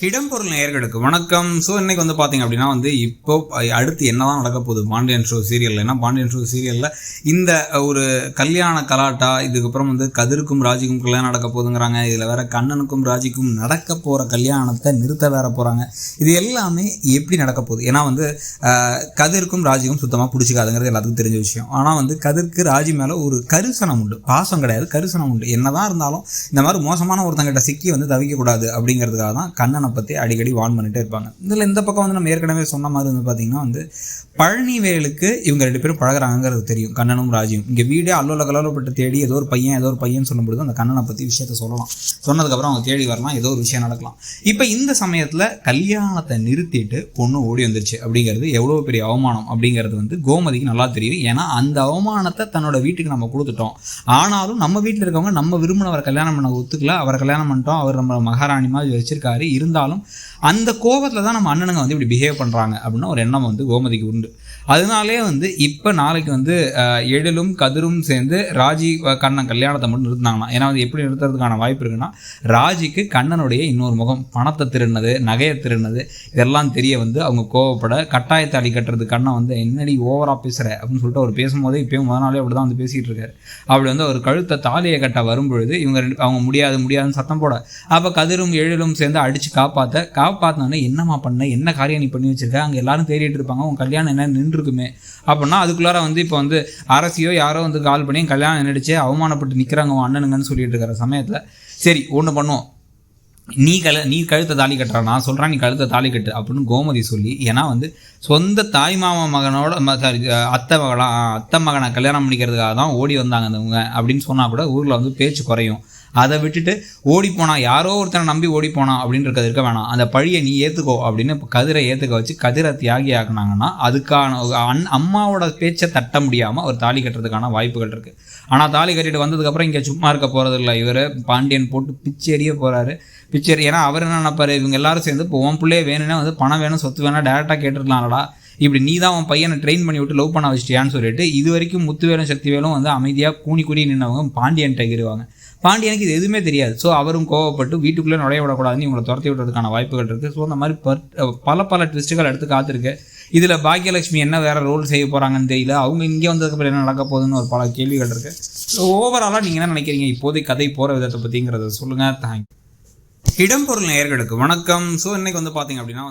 இடம்பொருள் நேயர்களுக்கு வணக்கம். ஸோ இன்னைக்கு வந்து பார்த்தீங்க அப்படின்னா இப்போ அடுத்து என்னதான் நடக்க போகுது பாண்டியன் ஷோ சீரியலில். ஏன்னா பாண்டியன் ஷோ சீரியலில் இந்த ஒரு கல்யாண கலாட்டா, இதுக்கப்புறம் கதிருக்கும் ராஜிக்கும் கல்யாணம் நடக்க போகுதுங்கிறாங்க. இதில் வேற கண்ணனுக்கும் ராஜிக்கும் நடக்க போகிற கல்யாணத்தை நிறுத்த வேற போகிறாங்க. இது எல்லாமே எப்படி நடக்க போகுது? ஏன்னா கதிருக்கும் ராஜிக்கும் சுத்தமாக பிடிச்சிக்காதுங்கிறது எல்லாத்துக்கும் தெரிஞ்ச விஷயம். ஆனால் கதிருக்கு ராஜி மேலே ஒரு கரிசனம் உண்டு, பாசம் கிடையாது, கரிசனம் உண்டு. என்னதான் இருந்தாலும் இந்த மாதிரி மோசமான ஒருத்தங்கிட்ட சிக்கி தவிக்கக்கூடாது அப்படிங்கிறதுக்காக தான் கண்ணனை பற்றி அடிக்கடி வான் பண்ணிட்டே இருப்பாங்க. இதில் இந்த பக்கம் நம்ம ஏற்கனவே சொன்ன மாதிரி பார்த்தீங்கன்னா பழனிவேலுக்கு இவங்க ரெண்டு பேரும் பழகிறாங்கிறது தெரியும், கண்ணனும் ராஜியும். இங்கே வீடே அல்லோல கலவரப்பட்டு தேடி ஏதோ ஒரு பையன் சொல்லும்போது அந்த கண்ணனை பற்றி விஷயத்த சொல்லலாம். சொன்னதுக்கப்புறம் அவங்க தேடி வரலாம், ஏதோ ஒரு விஷயம் நடக்கலாம். இப்போ இந்த சமயத்தில் கல்யாணத்தை நிறுத்திட்டு பொண்ணு ஓடி வந்துருச்சு அப்படிங்கிறது எவ்வளோ பெரிய அவமானம் அப்படிங்கிறது கோமதிக்கு நல்லா தெரியும். ஏன்னா அந்த அவமானத்தை தன்னோட வீட்டுக்கு நம்ம கொடுத்துட்டோம். ஆனாலும் நம்ம வீட்டில் இருக்கவங்க நம்ம விரும்பினவரை கல்யாணம் பண்ண ஒத்துக்கல, அவரை கல்யாணம் பண்ணிட்டோம், அவர் நம்ம மகாராணி மாதிரி வச்சிருக்காரு. இருந்தாலும் அந்த கோபத்தில் தான் நம்ம அண்ணனுங்க இப்படி பிஹேவ் பண்ணுறாங்க அப்படின்னு ஒரு எண்ணம் கோமதிக்கு உண்டு. அதனாலே இப்போ நாளைக்கு எழிலும் கதிரும் சேர்ந்து ராஜி கண்ணன் கல்யாணத்தை மட்டும் நிறுத்தினாங்கன்னா, ஏன்னா எப்படி நிறுத்துறதுக்கான வாய்ப்பு இருக்குன்னா, ராஜிக்கு கண்ணனுடைய இன்னொரு முகம், பணத்தை திருடினது, நகையை திருடினது, இதெல்லாம் தெரிய அவங்க கோவப்பட கட்டாயத்தை அடி கட்டுறது. கண்ணன் என்னடி ஓவராக பேசுகிற அப்படின்னு சொல்லிட்டு அவர் பேசும்போதே இப்போயும் முதல் நாளே அப்படி தான் பேசிகிட்டு இருக்காரு. அப்படி ஒரு கழுத்தை தாலியை கட்ட வரும்பொழுது அவங்க முடியாதுன்னு சத்தம் போட, அப்போ கதிரும் எழிலும் சேர்ந்து அடித்து காப்பாற்றினோன்னே என்னம்மா பண்ண, என்ன காரியம் நீ பண்ணி வச்சிருக்க, அங்கே எல்லாரும் தேடிட்டு இருப்பாங்க, உன் கல்யாணம் என்ன நின்றுருக்குமே அப்படின்னா அதுக்குள்ளார இப்போ அரசியோ யாரோ கால் பண்ணி கல்யாணம் நினைச்சு அவமானப்பட்டு நிற்கிறாங்க உன் அண்ணனுங்கன்னு சொல்லிட்டு இருக்கிற சமயத்தில், சரி ஒன்று பண்ணுவோம், நீ கழுத்தை தாலி கட்டுறா, நான் சொல்கிறேன் நீ கழுத்தை தாலி கட்டு அப்படின்னு கோமதி சொல்லி. ஏன்னா சொந்த தாய் மாமா மகனோட அத்தை மகனை கல்யாணம் பண்ணிக்கிறதுக்காக தான் ஓடி வந்தாங்க அந்தவங்க அப்படின்னு சொன்னால் கூட ஊரில் பேச்சு குறையும். அதை விட்டுட்டு ஓடிப்போனா, யாரோ ஒருத்தனை நம்பி ஓடிப்போனான் அப்படின்றது இருக்க வேணாம், அந்த பழியை நீ ஏற்றுக்கோ அப்படின்னு கதிரை ஏற்றுக்க வச்சு கதிரை தியாகி ஆக்குனாங்கன்னா அதுக்கான அம்மாவோட பேச்சை தட்ட முடியாமல் ஒரு தாலி கட்டுறதுக்கான வாய்ப்புகள் இருக்குது. ஆனால் தாலி கட்டிட்டு வந்ததுக்கப்புறம் இங்கே சும்மா இருக்க போகிறது இல்லை. இவர் பாண்டியன் போட்டு பிச்சேறிய போகிறாரு. ஏன்னா அவர் என்ன நினைப்பாரு, இவங்க எல்லாரும் சேர்ந்து இப்போ உன் பிள்ளையே வேணும்னா பணம் வேணும், சொத்து வேணா டேரெக்டாக கேட்டுருக்கலாம்டா, இப்படி நீ தான் உன் பையனை ட்ரெயின் பண்ணி விட்டு லவ் பண்ண வச்சிட்டியான்னு சொல்லிட்டு இது வரைக்கும் முத்துவேலும் சக்திவேலும் அமைதியாக கூடி நின்றவங்க பாண்டியன்ட்ட எகிருவாங்க. பாண்டியனுக்கு இது எதுவுமே தெரியாது. ஸோ அவரும் கோவப்பட்டு வீட்டுக்குள்ளே நுழைய விடக்கூடாதுன்னு இவங்களை துரத்தி விடுறதுக்கான வாய்ப்புகள் இருக்குது. ஸோ அந்த மாதிரி பல ட்விஸ்ட்டுகள் எடுத்து காத்திருக்கு. இதில் பாக்கியலட்சுமி என்ன வேறு ரோல் செய்ய போகிறாங்கன்னு தெரியல. அவங்க இங்கே வந்ததுக்கப்புறம் என்ன நடக்க போகுதுன்னு ஒரு பல கேள்விகள் இருக்குது. ஸோ ஓவராலாக நீங்கள் என்ன நினைக்கிறீங்க இப்போதைக்கு கதை போகிற விதத்தை பற்றிங்கிறத சொல்லுங்கள். தேங்க்யூ. இடம்பொருள் நேயர்களுக்கு வணக்கம். ஸோ இன்னைக்கு பார்த்தீங்க அப்படின்னா